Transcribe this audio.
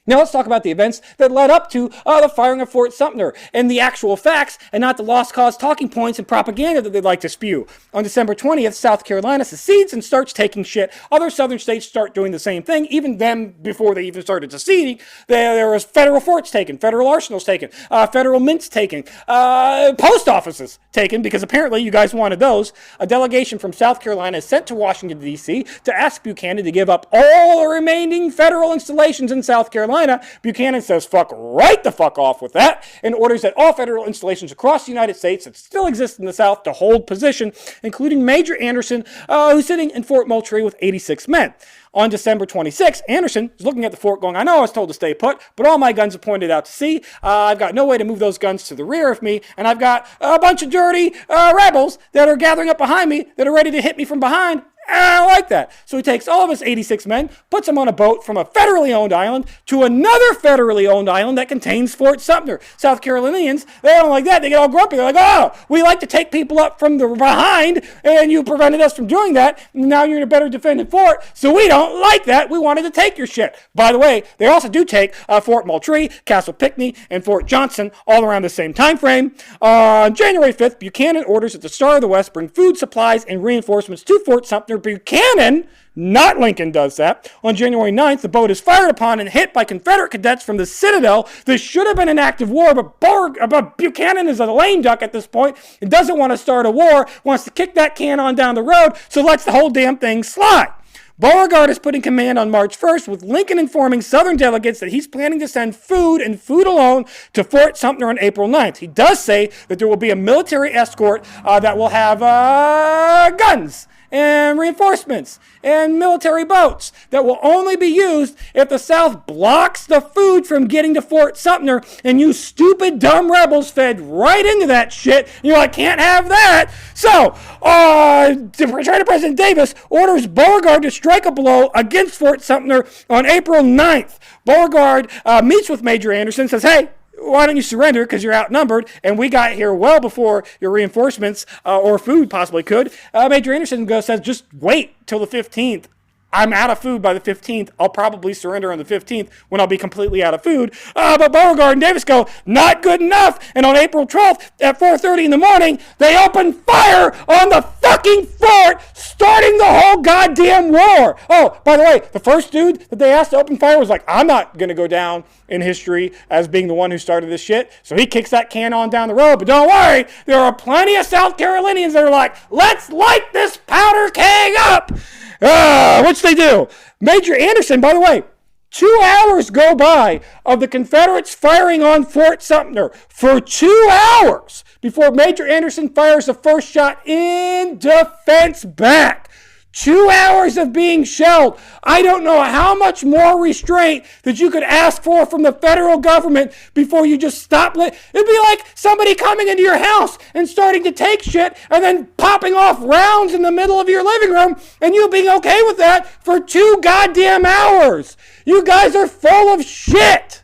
Now let's talk about the events that led up to the firing of Fort Sumter and the actual facts and not the lost cause talking points and propaganda that they'd like to spew. On December 20th, South Carolina secedes and starts taking shit. Other southern states start doing the same thing. Even them, before they even started seceding, there was federal forts taken, federal arsenals taken, federal mints taken, post offices taken, because apparently you guys wanted those. A delegation from South Carolina is sent to Washington, D.C. to ask Buchanan to give up all the remaining federal installations in South Carolina. Buchanan says fuck right the fuck off with that and orders that all federal installations across the United States that still exist in the South to hold position, including Major Anderson, who's sitting in Fort Moultrie with 86 men. On December 26th, Anderson is looking at the fort going, I know I was told to stay put, but all my guns are pointed out to sea. I've got no way to move those guns to the rear of me, and I've got a bunch of dirty rebels that are gathering up behind me that are ready to hit me from behind. I don't like that. So he takes all of his 86 men, puts them on a boat from a federally owned island to another federally owned island that contains Fort Sumter. South Carolinians, they don't like that. They get all grumpy. They're like, oh, we like to take people up from the behind, and you prevented us from doing that. Now you're in a better defended fort, so we don't like that. We wanted to take your shit. By the way, they also do take Fort Moultrie, Castle Pinckney, and Fort Johnson all around the same time frame. On January 5th, Buchanan orders that the Star of the West bring food, supplies, and reinforcements to Fort Sumter. Buchanan, not Lincoln, does that. On January 9th, the boat is fired upon and hit by Confederate cadets from the Citadel. This should have been an active war, but Buchanan is a lame duck at this point and doesn't want to start a war, wants to kick that can on down the road, so lets the whole damn thing slide. Beauregard is put in command on March 1st, with Lincoln informing Southern delegates that he's planning to send food and food alone to Fort Sumter on April 9th. He does say that there will be a military escort that will have guns and reinforcements and military boats that will only be used if the South blocks the food from getting to Fort Sumter, and you stupid, dumb rebels fed right into that shit. You're like, can't have that. So, China President Davis orders Beauregard to strike a blow against Fort Sumter on April 9th. Beauregard meets with Major Anderson, says, hey, why don't you surrender, because you're outnumbered, and we got here well before your reinforcements or food possibly could. Major Anderson says, just wait till the 15th. I'm out of food by the 15th. I'll probably surrender on the 15th when I'll be completely out of food. But Beauregard and Davis go, not good enough. And on April 12th at 4:30 in the morning, they open fire on the fucking fort, starting the whole goddamn war. Oh, by the way, the first dude that they asked to open fire was like, I'm not going to go down in history as being the one who started this shit. So he kicks that can on down the road. But don't worry, there are plenty of South Carolinians that are like, let's light this powder keg up. Which they do. Major Anderson, by the way, 2 hours go by of the Confederates firing on Fort Sumter for 2 hours before Major Anderson fires the first shot in defense back. 2 hours of being shelled. I don't know how much more restraint that you could ask for from the federal government before you just stop. It'd be like somebody coming into your house and starting to take shit and then popping off rounds in the middle of your living room and you being okay with that for 2 goddamn hours. You guys are full of shit.